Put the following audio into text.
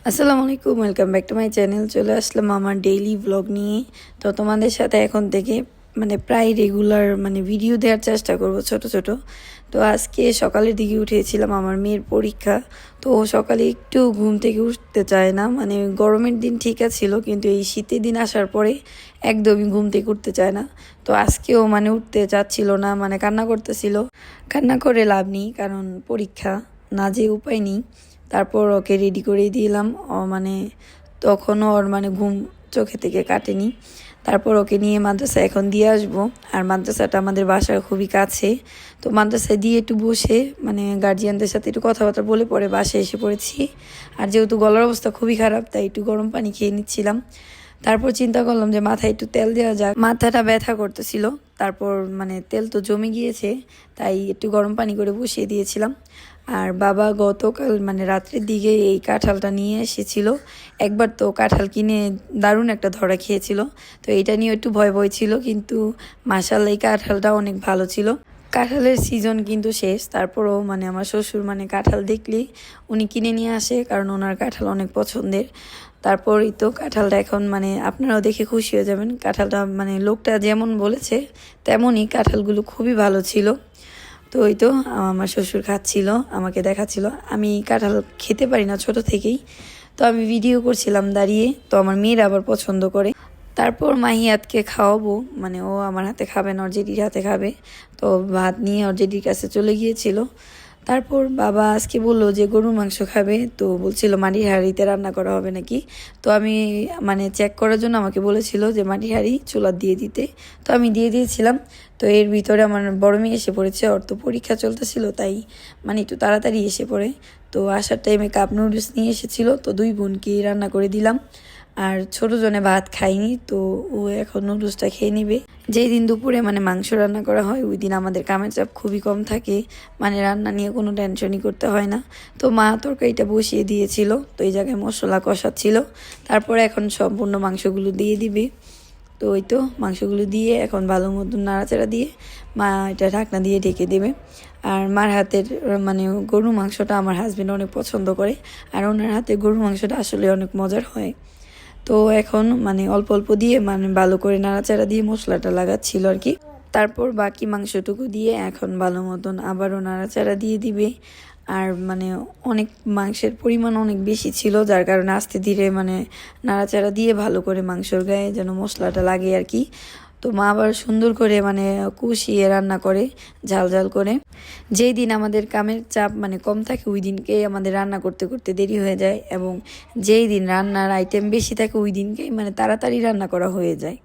আসসালামু আলাইকুম, welcome back to my channel. চলে আসলাম আমার ডেইলি ব্লগ নিয়ে। তো তোমাদের সাথে এখন থেকে প্রায় রেগুলার ভিডিও দেওয়ার চেষ্টা করব ছোট ছোট। তো আজকে সকালের দিকে উঠেছিলাম, আমার মেয়ের পরীক্ষা। তো ও সকালে একটু ঘুম থেকে উঠতে চায় না, গরমের দিন ঠিক ছিল, কিন্তু এই শীতের দিন আসার পরে একদমই ঘুম থেকে উঠতে চায় না। তো আজকেও উঠতে চাচ্ছিল না, কান্না করতেছিল। কান্না করে লাভ নেই, কারণ পরীক্ষা, না যে উপায় নেই। তারপর ওকে রেডি করে দিলাম। তখনও ওর ঘুম চোখে থেকে কাটেনি। তারপর ওকে নিয়ে মাদ্রাসা এখন দিয়ে আসবো। আর মাদ্রাসাটা আমাদের বাসার খুবই কাছে। তো মাদ্রাসায় দিয়ে একটু বসে গার্জিয়ানদের সাথে একটু কথাবার্তা বলে পরে বাসায় এসে পড়েছি। আর যেহেতু গলার অবস্থা খুবই খারাপ, তাই একটু গরম পানি খেয়ে নিচ্ছিলাম। তারপর চিন্তা করলাম যে মাথায় একটু তেল দেওয়া যাক, মাথাটা ব্যথা করতেছিল। তারপর তেল তো জমে গিয়েছে, তাই একটু গরম পানি করে বসিয়ে দিয়েছিলাম। আর বাবা গতকাল রাত্রের দিকে এই কাঁঠালটা নিয়ে এসেছিল। একবার তো কাঁঠাল কিনে দারুণ একটা ধরা খেয়েছিল। তো এটা নিয়ে একটু ভয় ভয় ছিল, কিন্তু মাশাআল্লাহ এই কাঁঠালটা অনেক ভালো ছিল। কাঁঠালের সিজন কিন্তু শেষ, তারপরও আমার শ্বশুর কাঁঠাল দেখলেই উনি কিনে নিয়ে আসে, কারণ ওনার কাঁঠাল অনেক পছন্দের। তারপরই তো কাঁঠালটা এখন আপনারাও দেখে খুশি হয়ে যাবেন। কাঁঠালটা লোকটা যেমন বলেছে তেমনই কাঁঠালগুলো খুবই ভালো ছিল। তো ওই তো আমার শ্বশুর খাচ্ছিল, আমাকে দেখাচ্ছিল। আমি কাঁঠাল খেতে পারি না ছোট থেকেই, তো আমি ভিডিও করছিলাম দাঁড়িয়ে। তো আমার মেয়ের আবার পছন্দ করে। তারপর মাহিয়াতকে খাওয়াবো, ও আমার হাতে খাবে না, ওর জেডির হাতে খাবে। তো ভাত নিয়ে ওর জেডির কাছে চলে গিয়েছিল। তারপর বাবা আজকে বললো যে গরুর মাংস খাবে, তো বলছিল মাটির হাঁড়িতে রান্না করা হবে নাকি। তো আমি চেক করার জন্য আমাকে বলেছিল যে মাটির হাঁড়ি চুলা দিয়ে দিতে। তো আমি দিয়ে দিয়েছিলাম। তো এর ভিতরে আমার বড় মেয়ে এসে পড়েছে, ওর তো পরীক্ষা চলতেছিল, তাই একটু তাড়াতাড়ি এসে পড়ে। তো আসার টাইমে কাপ নুডলস নিয়ে এসেছিল, তো দুই বোনকে রান্না করে দিলাম। আর ছোট জনে ভাত খাইনি, তো ও এখন নুডলসটা খেয়ে নিবে। যেই দিন দুপুরে মাংস রান্না করা হয়, ওই দিন আমাদের কামের চাপ খুবই কম থাকে, রান্না নিয়ে কোনো টেনশনই করতে হয় না। তো মা তরকারিটা বসিয়ে দিয়েছিল, তো এই জায়গায় মশলা কষাচ্ছিল। তারপরে এখন সম্পূর্ণ মাংসগুলো দিয়ে দিবে। তো ওই তো মাংসগুলো দিয়ে এখন ভালো মতন নাড়াচাড়া দিয়ে মা এটা ঢাকনা দিয়ে ঢেকে দেবে। আর মার হাতের গরুর মাংসটা আমার হাজবেন্ড অনেক পছন্দ করে, আর ওনার হাতে গরুর মাংসটা আসলে অনেক মজার হয়। তো এখন অল্প অল্প দিয়ে ভালো করে নাড়াচাড়া দিয়ে মশলাটা লাগাচ্ছিল আর কি। তারপর বাকি মাংসটুকু দিয়ে এখন ভালো মতন আবারও নাড়াচাড়া দিয়ে দিবে। আর অনেক মাংসের পরিমাণ অনেক বেশি ছিল, যার কারণে আস্তে ধীরে নাড়াচাড়া দিয়ে ভালো করে মাংসর গায়ে যেন মশলাটা লাগে আর কি। তো মা আবার সুন্দর করে কষিয়ে রান্না করে, ঝাল ঝাল করে। যেই দিন আমাদের কামের চাপ কম থাকে, ওই দিনকেই আমাদের রান্না করতে করতে দেরি হয়ে যায়, এবং যেই দিন রান্নার আইটেম বেশি থাকে ওই দিনকেই তাড়াতাড়ি রান্না করা হয়ে যায়।